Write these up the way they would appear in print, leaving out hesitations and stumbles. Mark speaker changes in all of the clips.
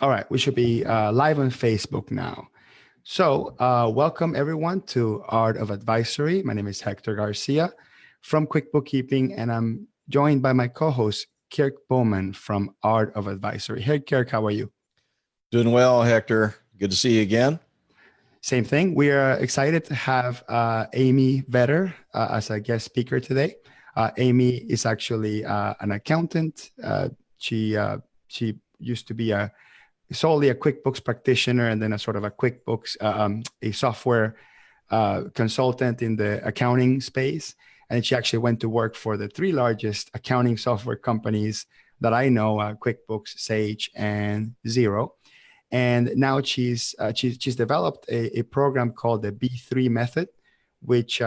Speaker 1: All right, we should be live on Facebook now. So, welcome everyone to Art of Advisory. My name is Hector Garcia from Quick Bookkeeping, and I'm joined by my co-host Kirk Bowman from Art of Advisory. Hey, Kirk, how are you?
Speaker 2: Doing well, Hector. Good to see you again.
Speaker 1: Same thing. We are excited to have Amy Vetter as a guest speaker today. Amy is actually an accountant. She used to be solely a QuickBooks practitioner and then a sort of a QuickBooks, a software consultant in the accounting space. And she actually went to work for the three largest accounting software companies that I know, QuickBooks, Sage, and Xero. And now she's developed a program called the B3 method, which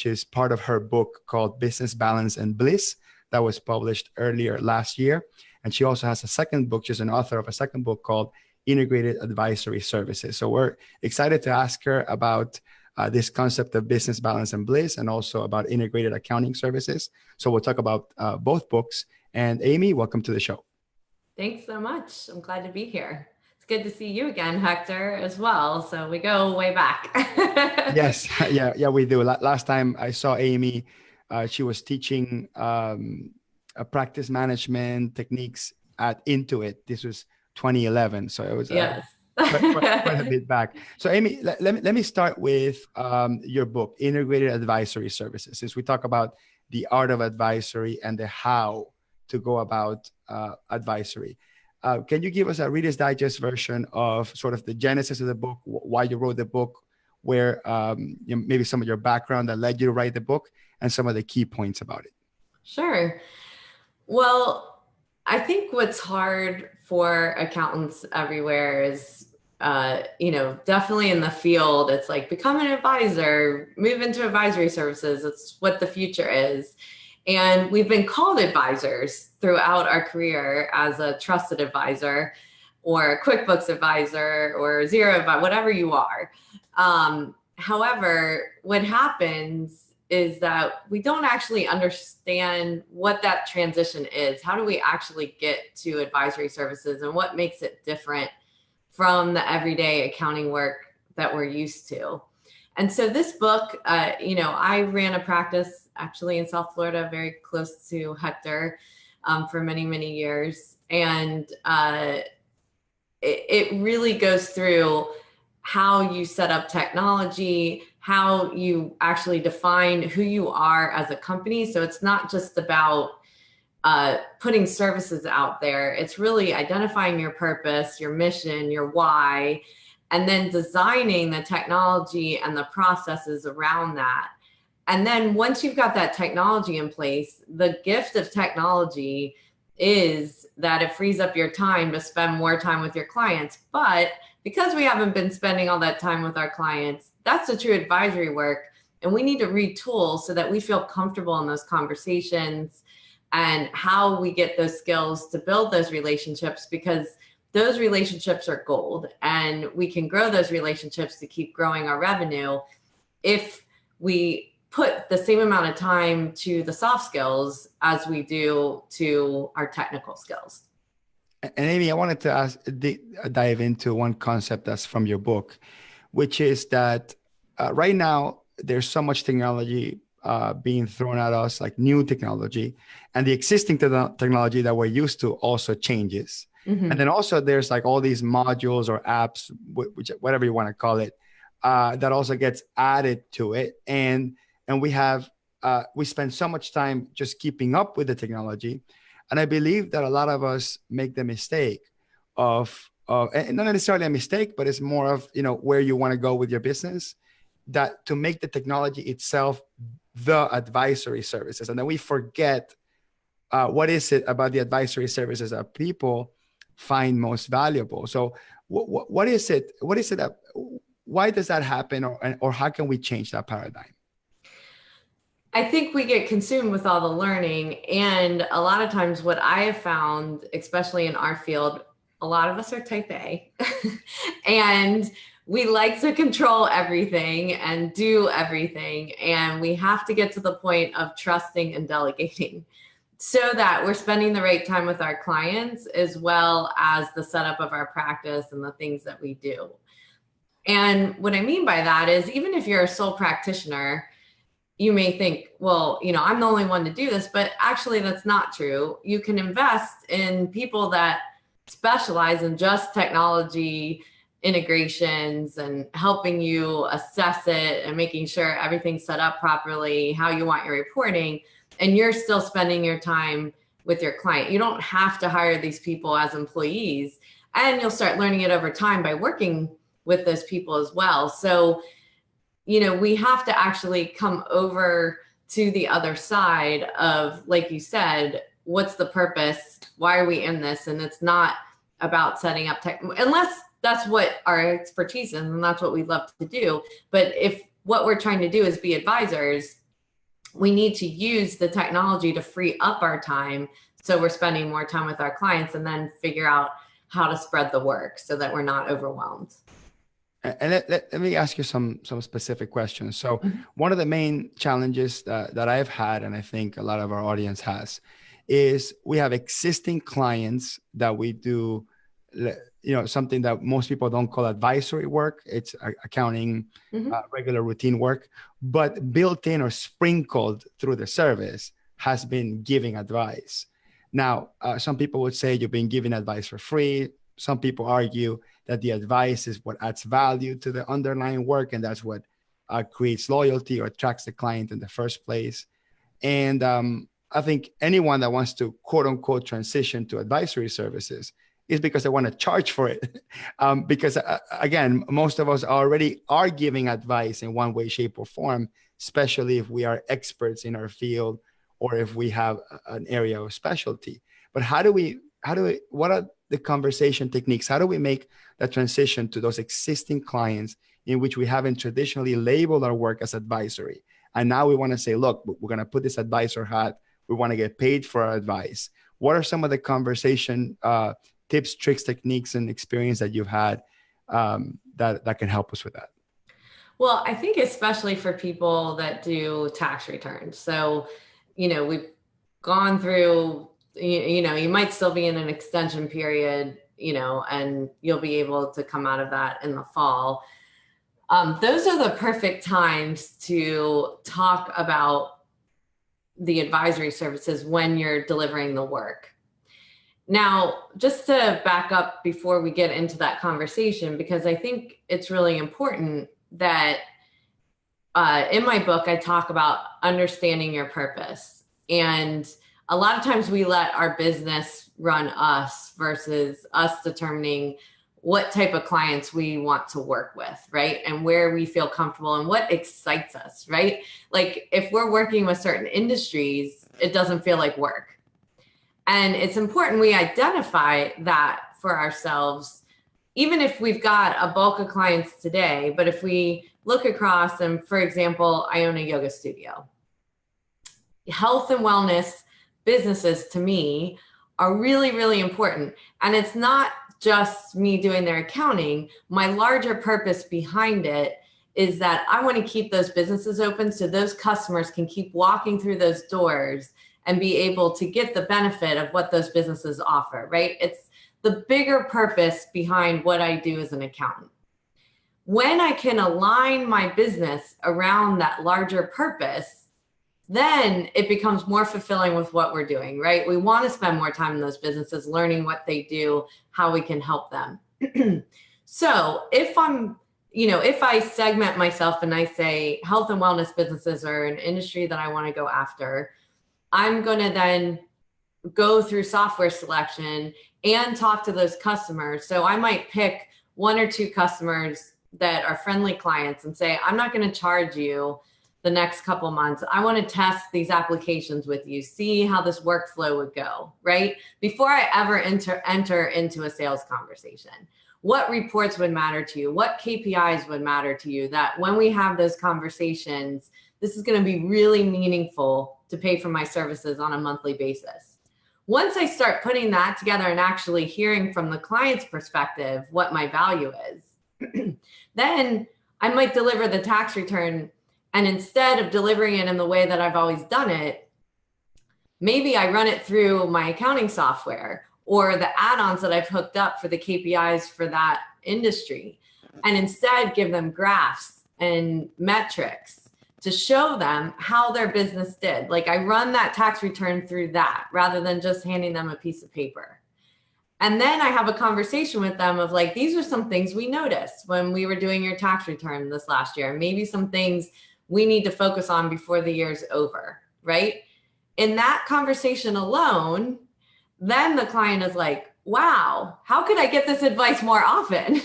Speaker 1: is part of her book called Business Balance and Bliss that was published earlier last year. And she also has a second book. She's an author of a second book called Integrated Advisory Services. So we're excited to ask her about this concept of business balance and bliss, and also about integrated accounting services. So we'll talk about both books. And Amy, welcome to the show.
Speaker 3: Thanks so much. I'm glad to be here. It's good to see you again, Hector, as well. So we go way back.
Speaker 1: Yes, yeah, we do. Last time I saw Amy, she was teaching practice management techniques at Intuit. This was 2011, so it was
Speaker 3: yes.
Speaker 1: quite a bit back. So Amy, let me start with your book, Integrated Advisory Services, since we talk about the art of advisory and the how to go about advisory. Can you give us a Reader's Digest version of sort of the genesis of the book, why you wrote the book, where maybe some of your background that led you to write the book, and some of the key points about it?
Speaker 3: Sure. Well, I think what's hard for accountants everywhere is, definitely in the field, it's like become an advisor, move into advisory services. It's what the future is. And we've been called advisors throughout our career as a trusted advisor or a QuickBooks advisor or Xero advisor, whatever you are. However, what happens is that we don't actually understand what that transition is. How do we actually get to advisory services, and what makes it different from the everyday accounting work that we're used to? And so this book, I ran a practice actually in South Florida, very close to Hector, for many, many years. And it really goes through how you set up technology, how you actually define who you are as a company. So it's not just about putting services out there. It's really identifying your purpose, your mission, your why, and then designing the technology and the processes around that. And then once you've got that technology in place, the gift of technology is that it frees up your time to spend more time with your clients. But because we haven't been spending all that time with our clients, that's the true advisory work. And we need to retool so that we feel comfortable in those conversations and how we get those skills to build those relationships, because those relationships are gold, and we can grow those relationships to keep growing our revenue if we put the same amount of time to the soft skills as we do to our technical skills.
Speaker 1: And Amy, I wanted to dive into one concept that's from your book, which is that right now there's so much technology being thrown at us, like new technology, and the existing technology that we're used to also changes. Mm-hmm. And then also there's like all these modules or apps, whatever you want to call it, that also gets added to it. And we spend so much time just keeping up with the technology. And I believe that a lot of us make the mistake of and not necessarily a mistake, but it's more of, where you want to go with your business, that to make the technology itself the advisory services. And then we forget what is it about the advisory services that people find most valuable. So what is it? Why does that happen? Or how can we change that paradigm?
Speaker 3: I think we get consumed with all the learning. And a lot of times what I have found, especially in our field, a lot of us are type A and we like to control everything and do everything. And we have to get to the point of trusting and delegating. so that we're spending the right time with our clients, as well as the setup of our practice and the things that we do. And what I mean by that is, even if you're a sole practitioner, you may think, well, I'm the only one to do this, but actually that's not true. You can invest in people that specialize in just technology integrations and helping you assess it and making sure everything's set up properly, how you want your reporting, and you're still spending your time with your client. You don't have to hire these people as employees, and you'll start learning it over time by working with those people as well. So, we have to actually come over to the other side of, like you said, what's the purpose? Why are we in this? And it's not about setting up tech, unless that's what our expertise is, and that's what we love to do. But if what we're trying to do is be advisors, we need to use the technology to free up our time, so we're spending more time with our clients, and then figure out how to spread the work so that we're not overwhelmed.
Speaker 1: And let me ask you some specific questions. So one of the main challenges that I've had, and I think a lot of our audience has, is we have existing clients that we do, something that most people don't call advisory work. It's accounting, regular routine work, but built in or sprinkled through the service has been giving advice. Now, some people would say you've been giving advice for free. Some people argue that the advice is what adds value to the underlying work, and that's what creates loyalty or attracts the client in the first place. And I think anyone that wants to, quote unquote, transition to advisory services is because they want to charge for it. Because again, most of us already are giving advice in one way, shape, or form, especially if we are experts in our field or if we have an area of specialty. But what are the conversation techniques? How do we make that transition to those existing clients in which we haven't traditionally labeled our work as advisory? And now we want to say, look, we're going to put this advisor hat. We want to get paid for our advice. What are some of the conversation tips, tricks, techniques, and experience that you've had that can help us with that?
Speaker 3: Well, I think especially for people that do tax returns. So, we've gone through, you might still be in an extension period, and you'll be able to come out of that in the fall. Those are the perfect times to talk about the advisory services when you're delivering the work. Now, just to back up before we get into that conversation, because I think it's really important that in my book, I talk about understanding your purpose. And a lot of times we let our business run us versus us determining what type of clients we want to work with, right? And where we feel comfortable and what excites us, right? Like if we're working with certain industries, it doesn't feel like work. And it's important we identify that for ourselves, even if we've got a bulk of clients today. But if we look across, and for example, I own a yoga studio. Health and wellness businesses to me are really, really important. And it's not just me doing their accounting. My larger purpose behind it is that I want to keep those businesses open so those customers can keep walking through those doors and be able to get the benefit of what those businesses offer, right? It's the bigger purpose behind what I do as an accountant. When I can align my business around that larger purpose, then it becomes more fulfilling with what we're doing, right? We want to spend more time in those businesses, learning what they do, how we can help them. So if I segment myself and I say health and wellness businesses are an industry that I want to go after, I'm going to then go through software selection and talk to those customers. So I might pick one or two customers that are friendly clients and say, I'm not going to charge you the next couple months. I want to test these applications with you, see how this workflow would go, right? Before I ever enter into a sales conversation. What reports would matter to you? What KPIs would matter to you that when we have those conversations, this is going to be really meaningful to pay for my services on a monthly basis. Once I start putting that together and actually hearing from the client's perspective what my value is, then I might deliver the tax return. And instead of delivering it in the way that I've always done it, maybe I run it through my accounting software or the add-ons that I've hooked up for the KPIs for that industry, and instead give them graphs and metrics to show them how their business did. Like I run that tax return through that rather than just handing them a piece of paper. And then I have a conversation with them of like, these are some things we noticed when we were doing your tax return this last year. Maybe some things we need to focus on before the year's over, right? In that conversation alone, then the client is like, wow, how could I get this advice more often?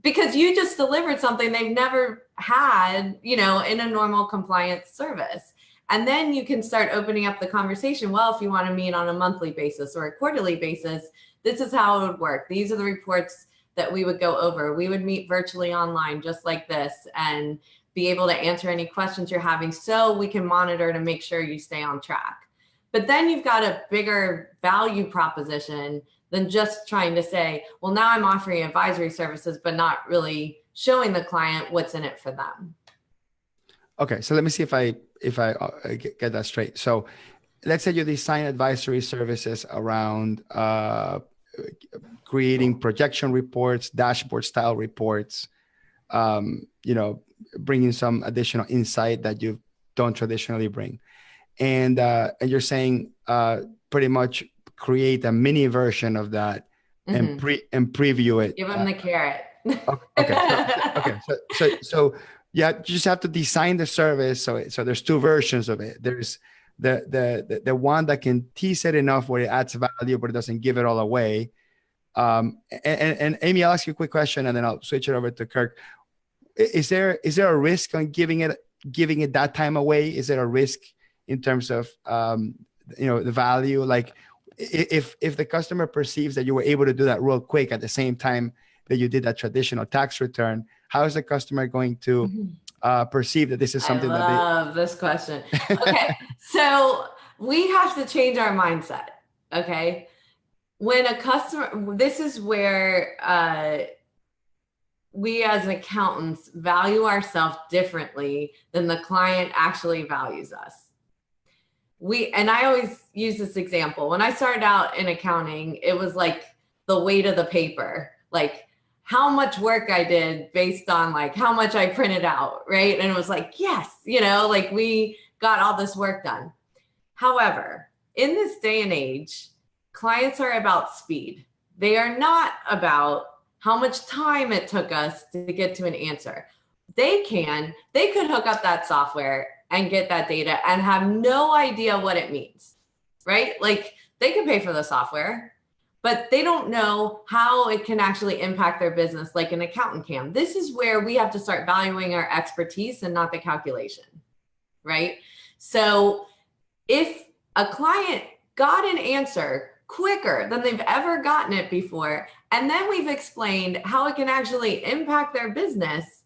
Speaker 3: Because you just delivered something they've never had, in a normal compliance service. And then you can start opening up the conversation. Well, if you want to meet on a monthly basis or a quarterly basis, this is how it would work. These are the reports that we would go over. We would meet virtually online just like this and be able to answer any questions you're having so we can monitor to make sure you stay on track. But then you've got a bigger value proposition than just trying to say, well, now I'm offering advisory services, but not really showing the client what's in it for them.
Speaker 1: Okay, so let me see if I get that straight. So let's say you design advisory services around creating projection reports, dashboard style reports, bringing some additional insight that you don't traditionally bring. And you're saying pretty much create a mini version of that and preview it.
Speaker 3: Give them the carrot.
Speaker 1: So yeah, you just have to design the service. So there's two versions of it. There's the one that can tease it enough where it adds value, but it doesn't give it all away. And Amy, I'll ask you a quick question and then I'll switch it over to Kirk. Is there a risk on giving it that time away? Is there a risk in terms of the value? Like if the customer perceives that you were able to do that real quick at the same time that you did that traditional tax return, how is the customer going to perceive that this is something that they
Speaker 3: love this question. Okay. So we have to change our mindset. Okay. When a customer, this is where we as accountants value ourselves differently than the client actually values us. And I always use this example. When I started out in accounting, it was like the weight of the paper, like how much work I did based on like how much I printed out, right? And it was like, yes, like we got all this work done. However, in this day and age, clients are about speed. They are not about how much time it took us to get to an answer. They could hook up that software and get that data and have no idea what it means, right? Like they can pay for the software, but they don't know how it can actually impact their business like an accountant can. This is where we have to start valuing our expertise and not the calculation, right? So if a client got an answer quicker than they've ever gotten it before, and then we've explained how it can actually impact their business,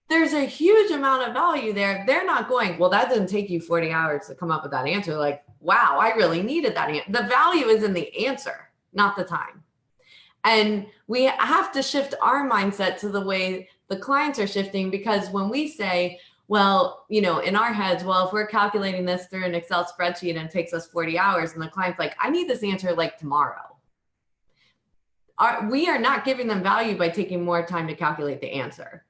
Speaker 3: there's a huge amount of value there. They're not going, well, that didn't take you 40 hours to come up with that answer. Like, wow, I really needed that answer. The value is in the answer, not the time. And we have to shift our mindset to the way the clients are shifting, because when we say, well, in our heads, well, if we're calculating this through an Excel spreadsheet and it takes us 40 hours and the client's like, I need this answer like tomorrow. We are not giving them value by taking more time to calculate the answer.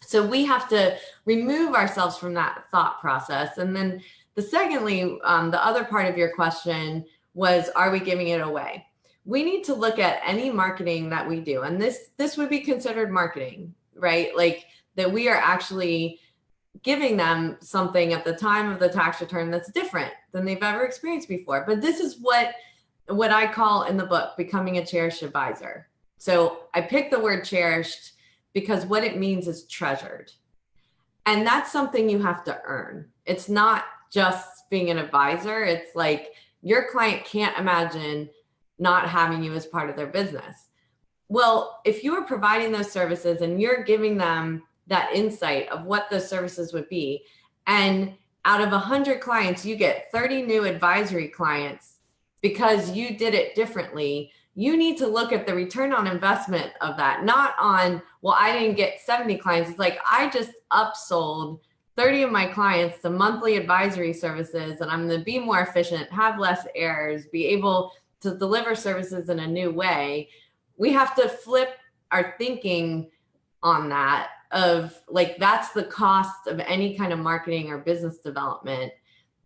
Speaker 3: So we have to remove ourselves from that thought process. And then secondly, the other part of your question was, are we giving it away? We need to look at any marketing that we do. And this would be considered marketing, right? Like that we are actually giving them something at the time of the tax return that's different than they've ever experienced before. But this is what I call in the book, becoming a cherished advisor. So I picked the word cherished because what it means is treasured. And that's something you have to earn. It's not just being an advisor. It's like your client can't imagine not having you as part of their business. Well, if you are providing those services and you're giving them that insight of what those services would be, and out of 100 clients, you get 30 new advisory clients because you did it differently, you need to look at the return on investment of that, not on, well, I didn't get 70 clients. It's like, I just upsold 30 of my clients to monthly advisory services, and I'm going to be more efficient, have less errors, be able to deliver services in a new way, we have to flip our thinking on that of like, that's the cost of any kind of marketing or business development.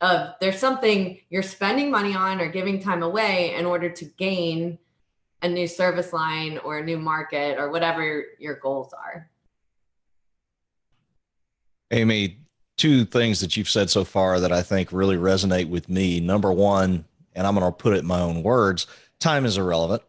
Speaker 3: Of there's something you're spending money on or giving time away in order to gain a new service line or a new market or whatever your goals are.
Speaker 2: Amy, two things that you've said so far that I think really resonate with me. Number one, and I'm going to put it in my own words, time is irrelevant,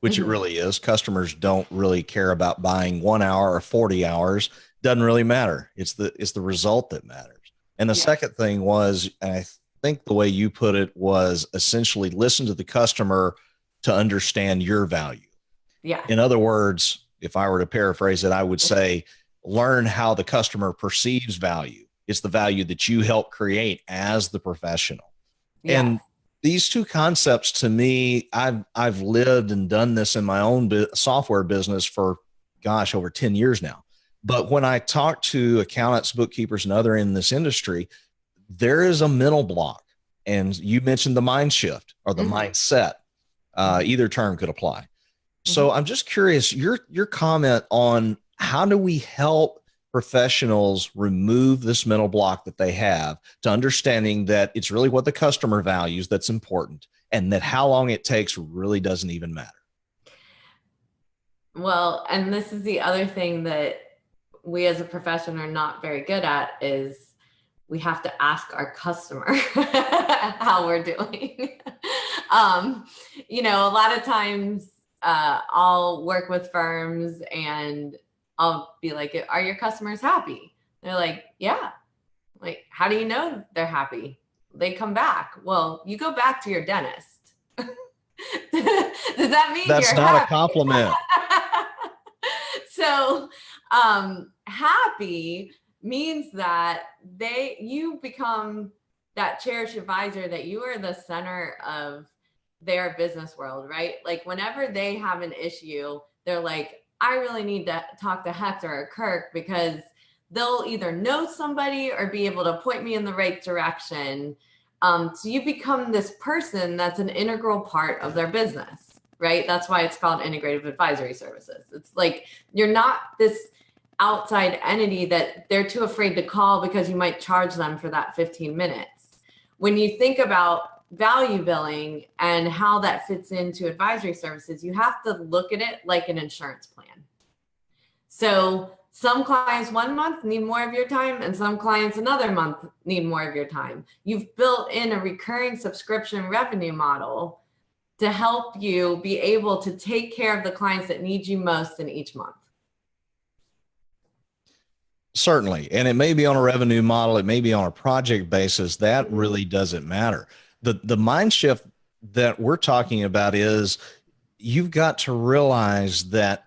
Speaker 2: which it really is. Customers don't really care about buying 1 hour or 40 hours. Doesn't really matter. It's the result that matters. And the second thing was, and I think the way you put it was essentially listen to the customer to understand your value.
Speaker 3: Yeah.
Speaker 2: In other words, if I were to paraphrase it, I would say, learn how the customer perceives value. It's the value that you help create as the professional. Yeah. And these two concepts, to me, I've lived and done this in my own software business for, gosh, over 10 years now. But when I talk to accountants, bookkeepers, and other in this industry, there is a mental block. And you mentioned the mind shift or the mindset. Either term could apply. So I'm just curious, your comment on how do we help professionals remove this mental block that they have to understanding that it's really what the customer values that's important, and that how long it takes really doesn't even matter.
Speaker 3: Well, and this is the other thing that we as a profession are not very good at is we have to ask our customer how we're doing. You know, a lot of times I'll work with firms and I'll be like, are your customers happy? They're like, yeah. Like, how do you know they're happy? They come back. Well, you go back to your dentist. Does that mean
Speaker 2: that's
Speaker 3: you're
Speaker 2: not
Speaker 3: happy?
Speaker 2: A compliment?
Speaker 3: So happy means that you become that cherished advisor, that you are the center of their business world, right? Like whenever they have an issue, they're like, I really need to talk to Hector or Kirk because they'll either know somebody or be able to point me in the right direction. So you become this person that's an integral part of their business, right? That's why it's called integrative advisory services. It's like, you're not this outside entity that they're too afraid to call because you might charge them for that 15 minutes. When you think about value billing and how that fits into advisory services, you have to look at it like an insurance plan. So some clients 1 month need more of your time and some clients another month need more of your time. You've built in a recurring subscription revenue model to help you be able to take care of the clients that need you most in each month.
Speaker 2: Certainly. And it may be on a revenue model. It may be on a project basis. That really doesn't matter. The mind shift that we're talking about is you've got to realize that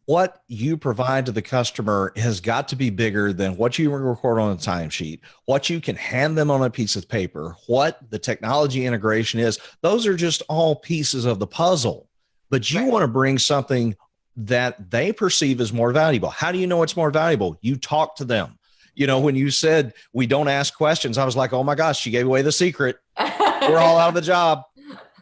Speaker 2: what you provide to the customer has got to be bigger than what you record on a timesheet, what you can hand them on a piece of paper, what the technology integration is. Those are just all pieces of the puzzle, but you want to bring something that they perceive as more valuable. How do you know it's more valuable? You talk to them. You know, when you said we don't ask questions, I was like, oh my gosh, she gave away the secret. We're all out of the job.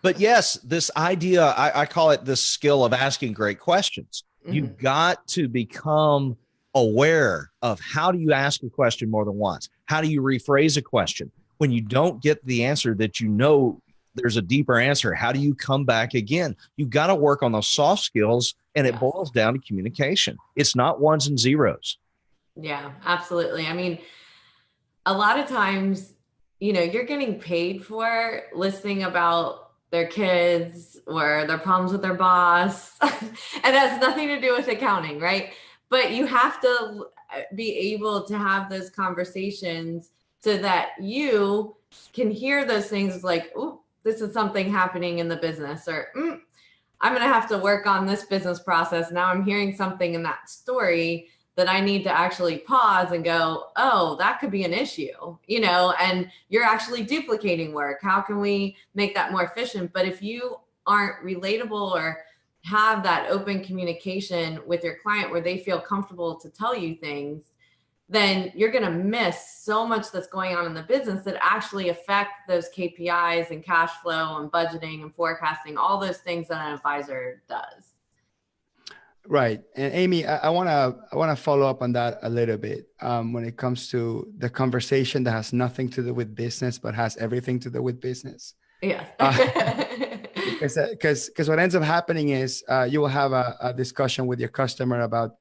Speaker 2: But yes, this idea, I call it this skill of asking great questions. You've got to become aware of how do you ask a question more than once? How do you rephrase a question? When you don't get the answer that you know there's a deeper answer, how do you come back again? You've got to work on those soft skills, and it boils down to communication. It's not ones and zeros.
Speaker 3: Yeah, absolutely. I mean, a lot of times, you know, you're getting paid for listening about their kids or their problems with their boss. And it has nothing to do with accounting, right? But you have to be able to have those conversations so that you can hear those things like, oh, this is something happening in the business, or I'm going to have to work on this business process. Now I'm hearing something in that story that I need to actually pause and go, oh, that could be an issue, you know, and you're actually duplicating work. How can we make that more efficient? But if you aren't relatable or have that open communication with your client where they feel comfortable to tell you things, then you're going to miss so much that's going on in the business that actually affect those KPIs and cash flow and budgeting and forecasting, all those things that an advisor does.
Speaker 1: Right. And Amy, I want to follow up on that a little bit when it comes to the conversation that has nothing to do with business, but has everything to do with business.
Speaker 3: Yes.
Speaker 1: Because what ends up happening is you will have a discussion with your customer about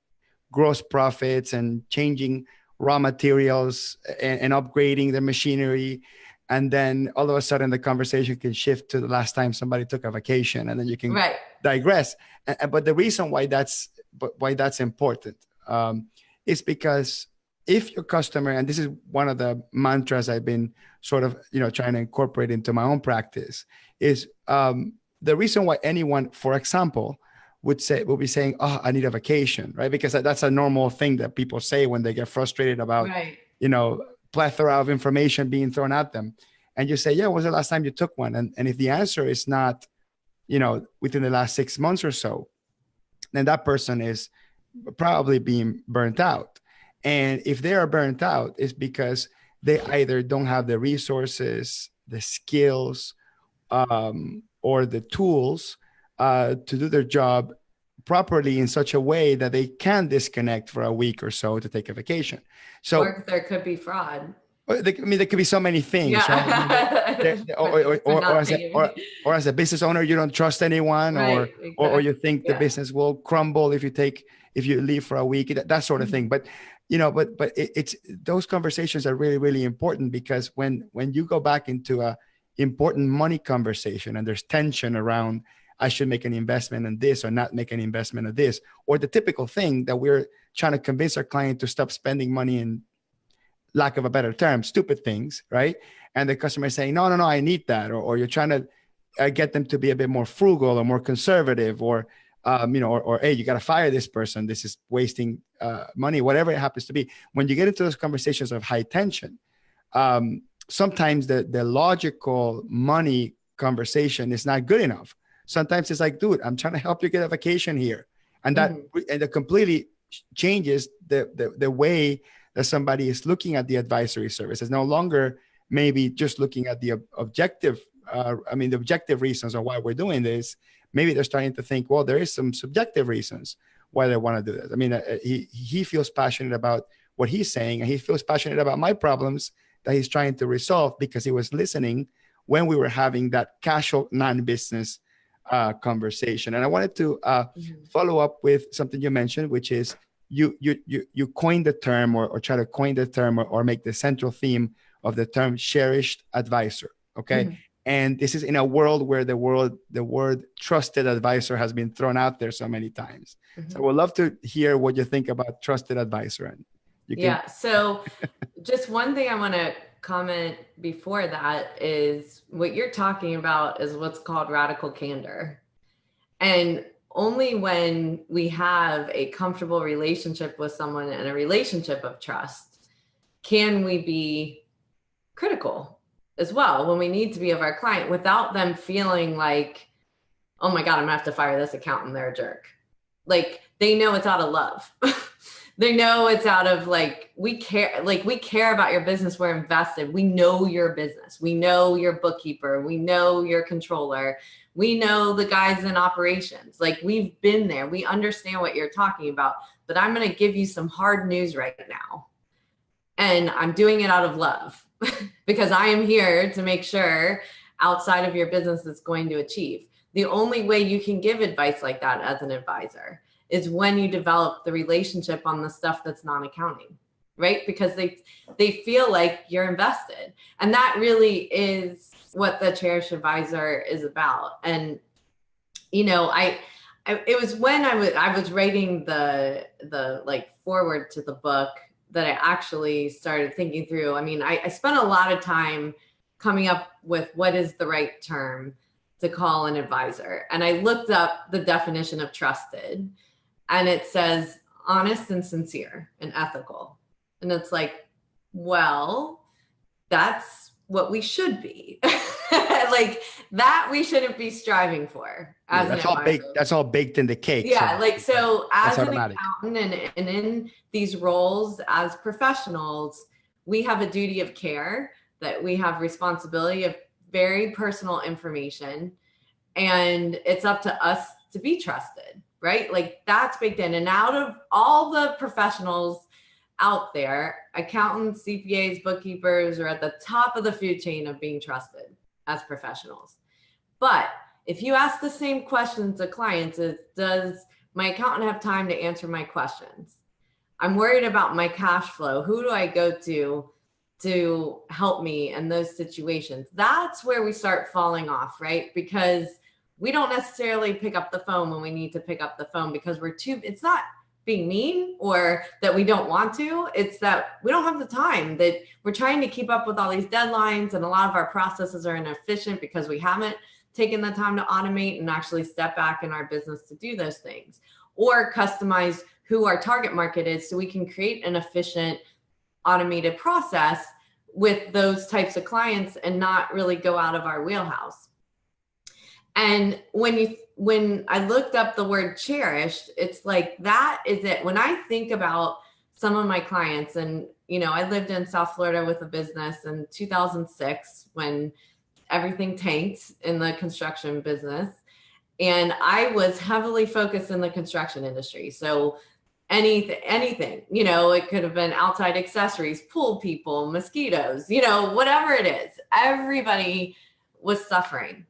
Speaker 1: gross profits and changing raw materials and upgrading the machinery. And then all of a sudden the conversation can shift to the last time somebody took a vacation, and then you can digress. But the reason why that's important is because if your customer, and this is one of the mantras I've been sort of, trying to incorporate into my own practice, is the reason why anyone, for example, would be saying, "Oh, I need a vacation," right? Because that's a normal thing that people say when they get frustrated about, plethora of information being thrown at them. And you say, "Yeah, when was the last time you took one?" And if the answer is not, within the last 6 months or so, then that person is probably being burnt out. And if they are burnt out, it's because they either don't have the resources, the skills, or the tools to do their job properly in such a way that they can disconnect for a week or so to take a vacation. So,
Speaker 3: or there could be fraud.
Speaker 1: There could be so many things.
Speaker 3: Yeah.
Speaker 1: Right? or as a business owner, you don't trust anyone, or you think the business will crumble if you leave for a week, that sort of thing. But it's those conversations are really, really important, because when you go back into a important money conversation and there's tension around, I should make an investment in this or not make an investment in this, or the typical thing that we're trying to convince our client to stop spending money in, lack of a better term, stupid things, right? And the customer is saying, no, I need that. Or you're trying to get them to be a bit more frugal or more conservative, or, hey, you got to fire this person. This is wasting money, whatever it happens to be. When you get into those conversations of high tension, sometimes the logical money conversation is not good enough. Sometimes it's like, dude, I'm trying to help you get a vacation here. And that completely changes the way that somebody is looking at the advisory service. It's no longer maybe just looking at the objective, the objective reasons of why we're doing this. Maybe they're starting to think, well, there is some subjective reasons why they want to do this. I mean, he feels passionate about what he's saying, and he feels passionate about my problems that he's trying to resolve, because he was listening when we were having that casual non-business conversation. And I wanted to follow up with something you mentioned, which is you coined the term, or try to coin the term, or make the central theme of the term cherished advisor. Okay. And this is in a world where the word trusted advisor has been thrown out there so many times. So we'd love to hear what you think about trusted advisor. And
Speaker 3: so just one thing I want to comment before that is what you're talking about is what's called radical candor. And only when we have a comfortable relationship with someone and a relationship of trust can we be critical as well when we need to be of our client, without them feeling like, oh my God, I'm gonna have to fire this accountant, they're a jerk. Like, they know it's out of love. They know it's out of we care about your business. We're invested. We know your business. We know your bookkeeper. We know your controller. We know the guys in operations. We've been there. We understand what you're talking about, but I'm going to give you some hard news right now. And I'm doing it out of love because I am here to make sure outside of your business it's going to achieve. The only way you can give advice like that as an advisor is when you develop the relationship on the stuff that's non-accounting, right? Because they feel like you're invested. And that really is what the cherished advisor is about. And, it was when I was writing the forward to the book that I actually started thinking through. I mean, I spent a lot of time coming up with what is the right term to call an advisor. And I looked up the definition of trusted, and it says honest and sincere and ethical. And it's like, well, that's what we should be. Like that we shouldn't be striving for as
Speaker 1: that's
Speaker 3: an
Speaker 1: all baked.
Speaker 3: advisor.
Speaker 1: That's all baked in the cake.
Speaker 3: Yeah, like so
Speaker 1: that's
Speaker 3: as an
Speaker 1: automatic.
Speaker 3: accountant and in these roles as professionals, we have a duty of care, that we have responsibility of very personal information, and it's up to us to be trusted, right? Like that's baked in. And out of all the professionals out there, accountants, CPAs, bookkeepers are at the top of the food chain of being trusted as professionals. But if you ask the same questions to clients, is does my accountant have time to answer my questions? I'm worried about my cash flow. Who do I go to help me in those situations? That's where we start falling off, right? Because we don't necessarily pick up the phone when we need to pick up the phone because it's not being mean or that we don't want to. It's that we don't have the time, that we're trying to keep up with all these deadlines, and a lot of our processes are inefficient because we haven't taken the time to automate and actually step back in our business to do those things, or customize who our target market is so we can create an efficient automated process with those types of clients and not really go out of our wheelhouse. And when I looked up the word cherished, it's like, that is it. When I think about some of my clients, and, I lived in South Florida with a business in 2006 when everything tanked in the construction business. And I was heavily focused in the construction industry. So anything, it could have been outside accessories, pool people, mosquitoes, whatever it is, everybody was suffering.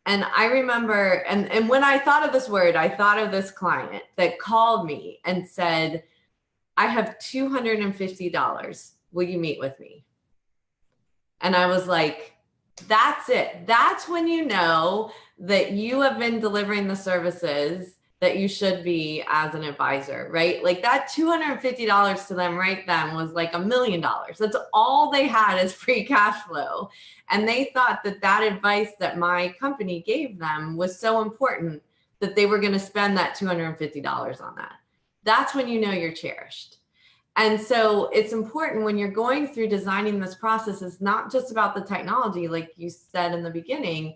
Speaker 3: And I remember, and when I thought of this word, I thought of this client that called me and said, I have $250. Will you meet with me? And I was like, that's it. That's when you know that you have been delivering the services that you should be as an advisor, right? Like that $250 to them right then was like $1 million. That's all they had as free cash flow. And they thought that advice that my company gave them was so important that they were going to spend that $250 on that. That's when you know you're cherished. And so it's important when you're going through designing this process, it's not just about the technology, like you said in the beginning.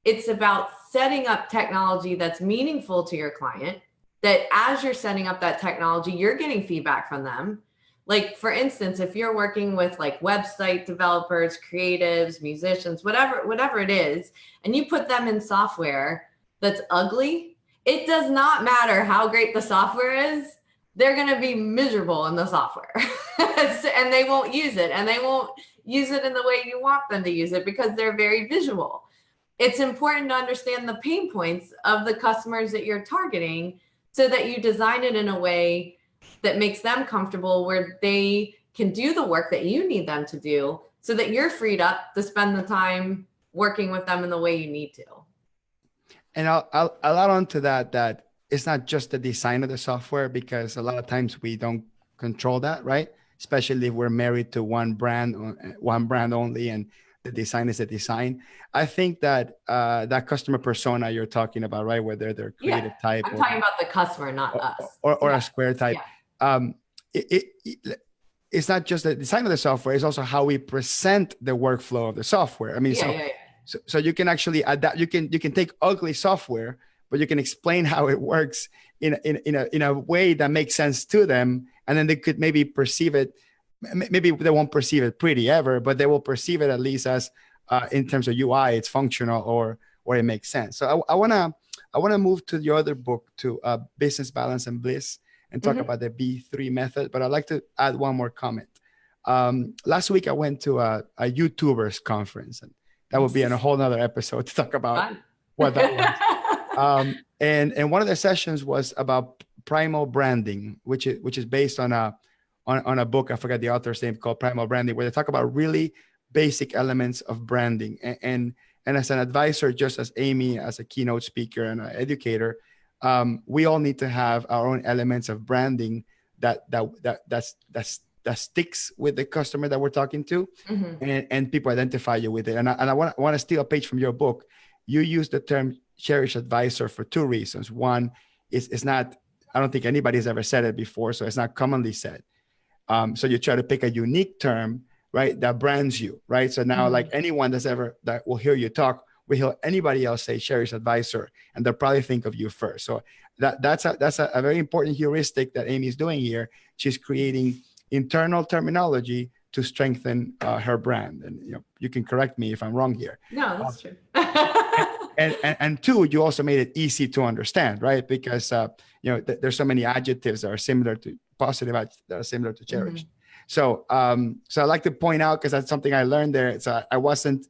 Speaker 3: It's about setting up technology that's meaningful to your client, that as you're setting up that technology, you're getting feedback from them. Like, for instance, if you're working with like website developers, creatives, musicians, whatever it is, and you put them in software that's ugly, it does not matter how great the software is. They're going to be miserable in the software and they won't use it, and they won't use it in the way you want them to use it because they're very visual. It's important to understand the pain points of the customers that you're targeting so that you design it in a way that makes them comfortable, where they can do the work that you need them to do so that you're freed up to spend the time working with them in the way you need to.
Speaker 1: And I'll add on to that it's not just the design of the software, because a lot of times we don't control that, right? Especially if we're married to one brand only, and the design is a design. I think that that customer persona you're talking about, right, whether they're creative type,
Speaker 3: I'm talking about the customer, not us,
Speaker 1: or a square type. It's not just the design of the software; it's also how we present the workflow of the software. I mean, so you can actually adapt. You can take ugly software, but you can explain how it works in a way that makes sense to them, and then they could maybe perceive it. Maybe they won't perceive it pretty ever, but they will perceive it at least as in terms of UI, it's functional or it makes sense. So I wanna move to your other book, to Business Balance and Bliss, and talk about the B3 method. But I'd like to add one more comment. Last week I went to a YouTubers conference, and that would be in a whole nother episode to talk about what that was. And one of the sessions was about primal branding, which is based on a book, I forgot the author's name, called Primal Branding, where they talk about really basic elements of branding. And as an advisor, just as Amy, as a keynote speaker and an educator, we all need to have our own elements of branding that sticks with the customer that we're talking to, and people identify you with it. And I want to steal a page from your book. You use the term cherished advisor for two reasons. One is it's not, I don't think anybody's ever said it before, so it's not commonly said. So you try to pick a unique term right? That brands you, right? So now like anyone that will hear you talk will hear anybody else say Sherry's advisor, and they'll probably think of you first. So that's a very important heuristic that Amy's doing here. She's creating internal terminology to strengthen her brand. And you can correct me if I'm wrong here.
Speaker 3: No, that's true.
Speaker 1: And two, you also made it easy to understand, right? Because there's so many adjectives that are similar to positive adjectives that are similar to cherished. So so I like to point out, because that's something I learned there. So that wasn't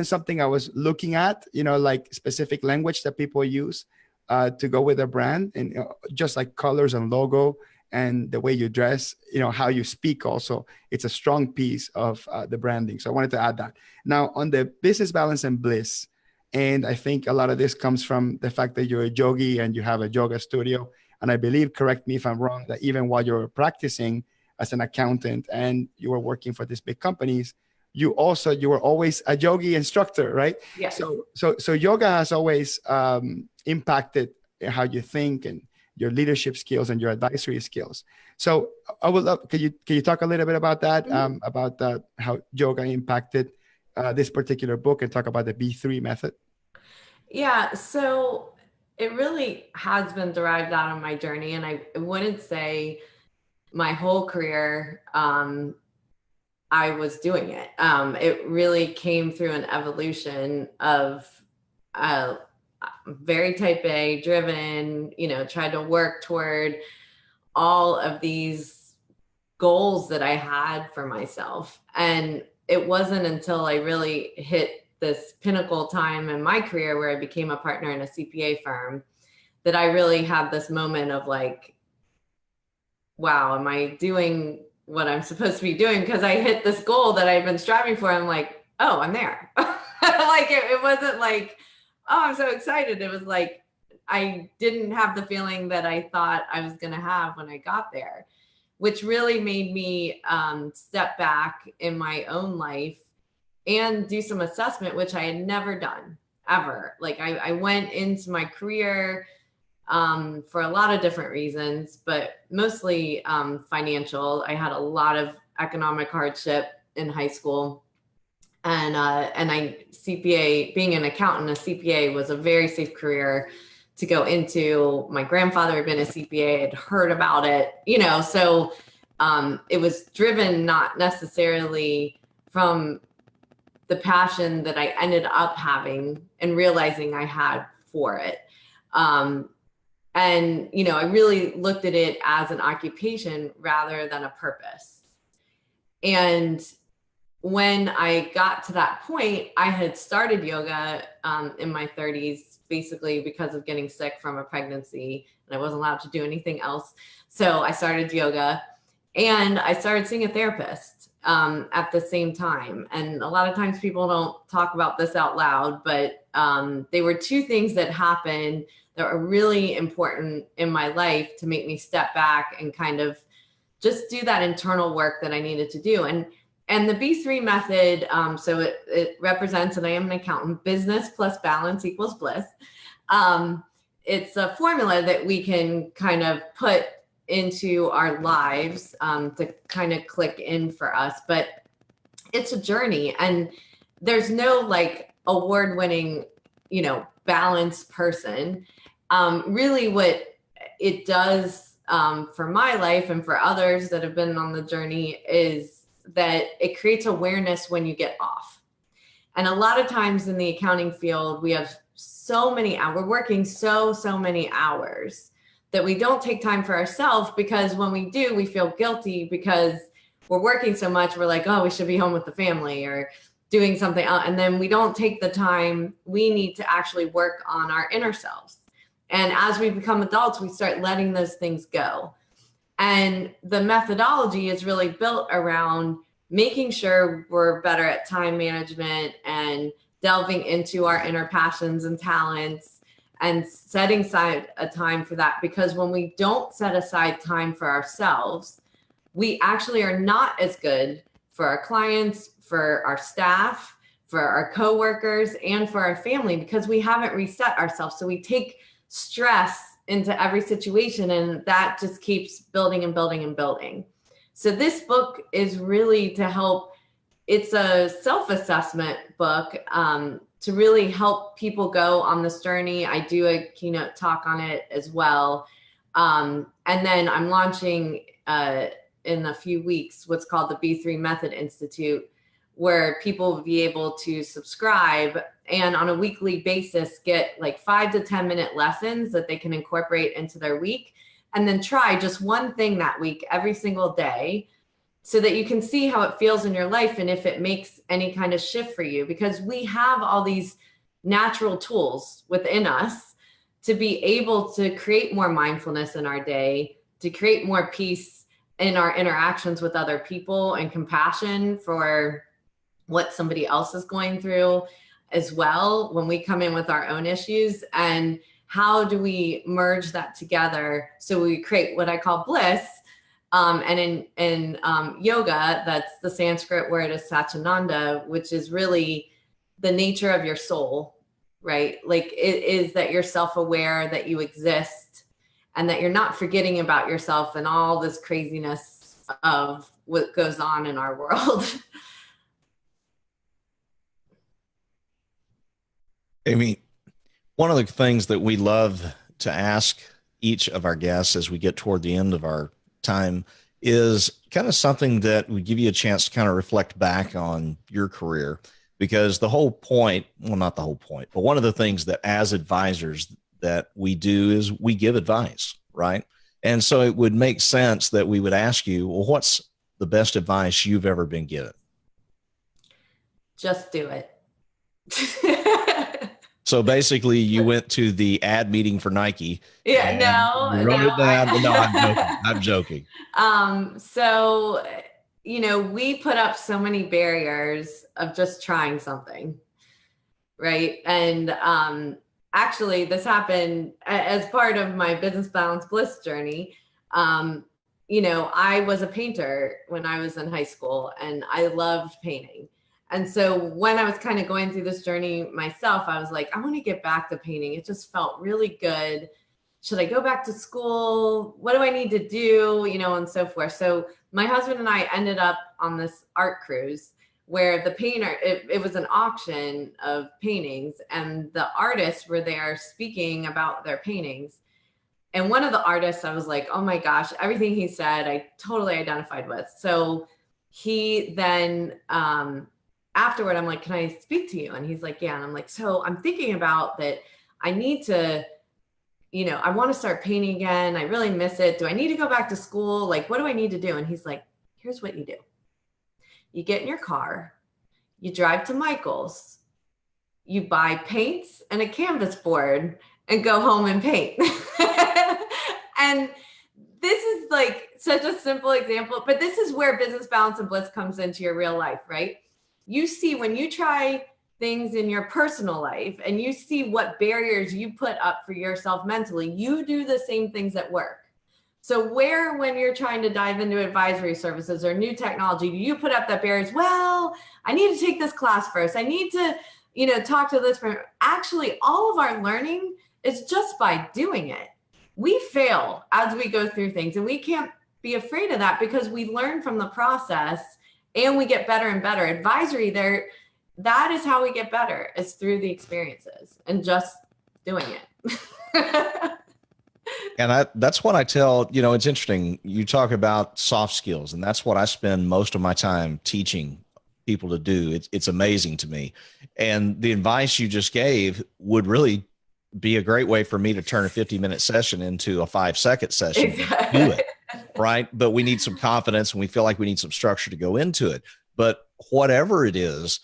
Speaker 1: something I was looking at, like specific language that people use to go with their brand, and just like colors and logo and the way you dress, how you speak also, it's a strong piece of the branding. So I wanted to add that. Now on the business balance and bliss, and I think a lot of this comes from the fact that you're a yogi and you have a yoga studio. And I believe, correct me if I'm wrong, that even while you were practicing as an accountant and you were working for these big companies, you were always a yogi instructor, right?
Speaker 3: Yes.
Speaker 1: So yoga has always impacted how you think and your leadership skills and your advisory skills. So I would love, can you talk a little bit about that, about how yoga impacted this particular book, and talk about the B3 method?
Speaker 3: Yeah, so it really has been derived out of my journey, and I wouldn't say my whole career I was doing it. It really came through an evolution of very type A driven, tried to work toward all of these goals that I had for myself. And it wasn't until I really hit this pinnacle time in my career where I became a partner in a CPA firm that I really had this moment of like, wow, am I doing what I'm supposed to be doing? Because I hit this goal that I've been striving for. I'm like, oh, I'm there. Like it wasn't like, oh, I'm so excited. It was like, I didn't have the feeling that I thought I was going to have when I got there, which really made me step back in my own life and do some assessment, which I had never done ever. Like I went into my career for a lot of different reasons, but mostly financial. I had a lot of economic hardship in high school, and CPA, being an accountant, a CPA was a very safe career to go into. My grandfather had been a CPA, had heard about it, so it was driven not necessarily from the passion that I ended up having and realizing I had for it. And, I really looked at it as an occupation rather than a purpose. And when I got to that point, I had started yoga in my 30s, basically because of getting sick from a pregnancy, and I wasn't allowed to do anything else. So I started yoga, and I started seeing a therapist at the same time. And a lot of times people don't talk about this out loud, but they were two things that happened that are really important in my life to make me step back and kind of just do that internal work that I needed to do. And the B3 method, so it represents, and I am an accountant, business plus balance equals bliss. It's a formula that we can kind of put into our lives to kind of click in for us, but it's a journey, and there's no like award-winning, balanced person. Really what it does for my life and for others that have been on the journey is that it creates awareness when you get off. And a lot of times in the accounting field, we have so many hours, we're working so many hours that we don't take time for ourselves, because when we do, we feel guilty because we're working so much. We're like, oh, we should be home with the family or doing something else. And then we don't take the time we need to actually work on our inner selves. And as we become adults, we start letting those things go. And the methodology is really built around making sure we're better at time management and delving into our inner passions and talents and setting aside a time for that. Because when we don't set aside time for ourselves, we actually are not as good for our clients, for our staff, for our coworkers, and for our family, because we haven't reset ourselves. So we take stress into every situation, and that just keeps building and building and building. So this book is really to help. It's a self-assessment book to really help people go on this journey. I do a keynote talk on it as well. And then I'm launching in a few weeks what's called the B3 Method Institute, where people will be able to subscribe and on a weekly basis get like 5 to 10 minute lessons that they can incorporate into their week, and then try just one thing that week every single day, so that you can see how it feels in your life and if it makes any kind of shift for you. Because we have all these natural tools within us to be able to create more mindfulness in our day, to create more peace in our interactions with other people and compassion for what somebody else is going through as well when we come in with our own issues. And how do we merge that together so we create what I call bliss? And in yoga, that's the Sanskrit word is Satchitananda, which is really the nature of your soul, right? Like it is that you're self-aware, that you exist, and that you're not forgetting about yourself and all this craziness of what goes on in our world.
Speaker 2: Amy, one of the things that we love to ask each of our guests as we get toward the end of our time is kind of something that would give you a chance to kind of reflect back on your career, because the whole point, well, not the whole point, but one of the things that as advisors that we do is we give advice, right? And so it would make sense that we would ask you, well, what's the best advice you've ever been given?
Speaker 3: Just do it.
Speaker 2: So basically you went to the ad meeting for Nike.
Speaker 3: Yeah,
Speaker 2: no. You wrote it down. No, I'm joking.
Speaker 3: So, we put up so many barriers of just trying something, right? And actually this happened as part of my business balance bliss journey. I was a painter when I was in high school and I loved painting. And so when I was kind of going through this journey myself, I was like, I want to get back to painting. It just felt really good. Should I go back to school? What do I need to do? And so forth. So my husband and I ended up on this art cruise where the painter, it was an auction of paintings, and the artists were there speaking about their paintings. And one of the artists, I was like, oh my gosh, everything he said, I totally identified with. So he then, afterward, I'm like, can I speak to you? And he's like, yeah. And I'm like, so I'm thinking about that. I need to, I want to start painting again. I really miss it. Do I need to go back to school? Like, what do I need to do? And he's like, here's what you do. You get in your car, you drive to Michael's, you buy paints and a canvas board and go home and paint. And this is like such a simple example, but this is where business balance and bliss comes into your real life, right? You see, when you try things in your personal life and you see what barriers you put up for yourself mentally, you do the same things at work. So when you're trying to dive into advisory services or new technology, do you put up that barriers? Well, I need to take this class first. I need to, talk to this person. Actually, all of our learning is just by doing it. We fail as we go through things, and we can't be afraid of that because we learn from the process. And we get better and better. Advisory, that is how we get better, is through the experiences and just doing it.
Speaker 2: And that's what I tell, it's interesting. You talk about soft skills, and that's what I spend most of my time teaching people to do. It's amazing to me. And the advice you just gave would really be a great way for me to turn a 50-minute session into a 5-second session.
Speaker 3: Exactly.
Speaker 2: Do it. Right. But we need some confidence and we feel like we need some structure to go into it. But whatever it is,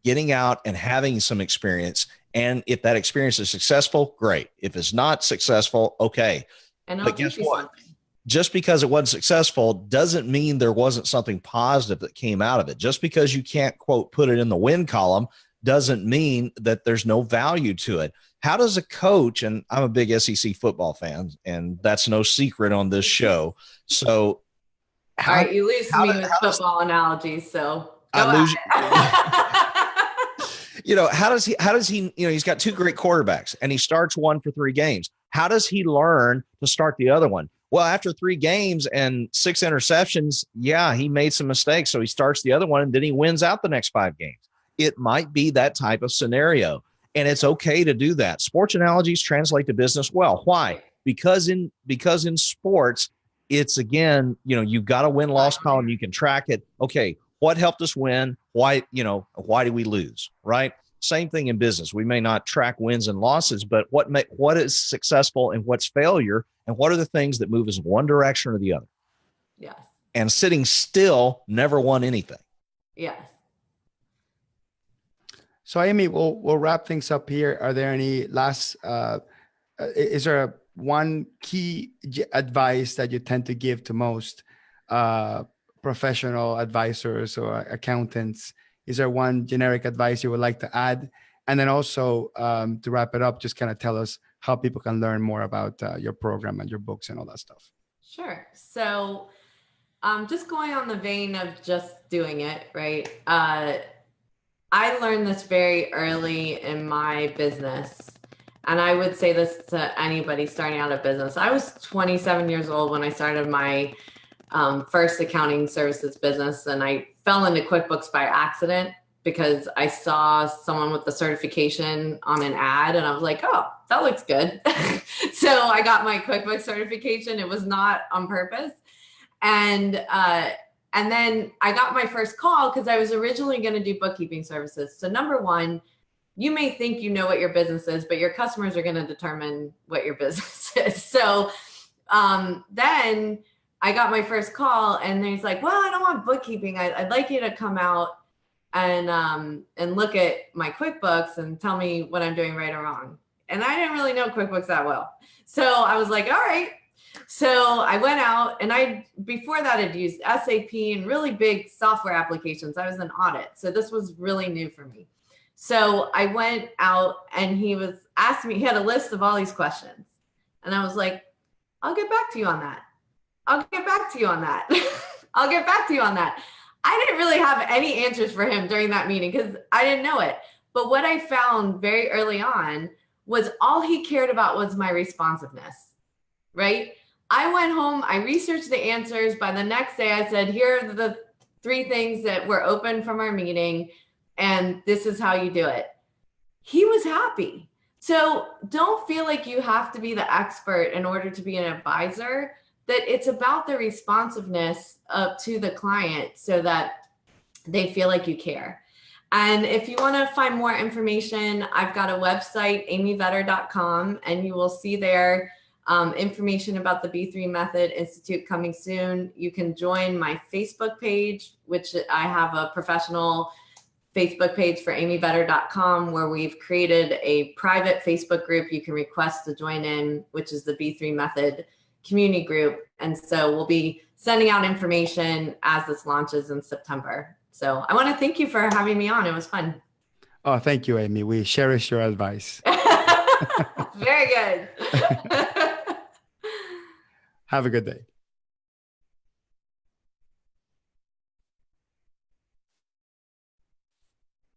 Speaker 2: getting out and having some experience. And if that experience is successful, great. If it's not successful, okay.
Speaker 3: And
Speaker 2: but guess what? Just because it wasn't successful doesn't mean there wasn't something positive that came out of it. Just because you can't, quote, put it in the win column doesn't mean that there's no value to it. How does a coach, and I'm a big SEC football fan, and that's no secret on this show. So
Speaker 3: all right, you lose me with football analogies. So I lose.
Speaker 2: How does he, he's got 2 great quarterbacks and he starts one for 3 games. How does he learn to start the other one? Well, after 3 games and 6 interceptions, yeah, he made some mistakes. So he starts the other one and then he wins out the next 5 games. It might be that type of scenario. And it's okay to do that. Sports analogies translate to business well. Why? Because in sports, it's again, you've got a win-loss column. You can track it. Okay, what helped us win? Why did we lose? Right? Same thing in business. We may not track wins and losses, but what is successful and what's failure, and what are the things that move us in one direction or the other?
Speaker 3: Yes.
Speaker 2: And sitting still never won anything.
Speaker 3: Yes.
Speaker 1: So Amy, we'll wrap things up here. Are there any last? Is there one key advice that you tend to give to most professional advisors or accountants? Is there one generic advice you would like to add? And then also to wrap it up, just kind of tell us how people can learn more about your program and your books and all that stuff.
Speaker 3: Sure. So just going on the vein of just doing it, right? I learned this very early in my business. And I would say this to anybody starting out a business. I was 27 years old when I started my first accounting services business, and I fell into QuickBooks by accident because I saw someone with the certification on an ad and I was like, oh, that looks good. So I got my QuickBooks certification. It was not on purpose. And then I got my first call because I was originally going to do bookkeeping services. So number one, you may think you know what your business is, but your customers are going to determine what your business is. So then I got my first call and he's like, well, I don't want bookkeeping. I'd like you to come out and look at my QuickBooks and tell me what I'm doing right or wrong. And I didn't really know QuickBooks that well. So I was like, all right. So I went out and before that I'd used SAP and really big software applications. I was in audit. So this was really new for me. So I went out and he was asking me, he had a list of all these questions. And I was like, I'll get back to you on that. I'll get back to you on that. I'll get back to you on that. I didn't really have any answers for him during that meeting because I didn't know it. But what I found very early on was all he cared about was my responsiveness, right? I went home, I researched the answers. By the next day, I said, here are the 3 things that were open from our meeting, and this is how you do it. He was happy. So don't feel like you have to be the expert in order to be an advisor, that it's about the responsiveness to the client so that they feel like you care. And if you want to find more information, I've got a website, amyvetter.com, and you will see there information about the B3 Method Institute coming soon. You can join my Facebook page, which I have a professional Facebook page for amyvetter.com, where we've created a private Facebook group you can request to join in, which is the B3 Method community group. And so we'll be sending out information as this launches in September. So I want to thank you for having me on. It was fun.
Speaker 1: Oh, thank you, Amy. We cherish your advice.
Speaker 3: Very good.
Speaker 1: Have a good day.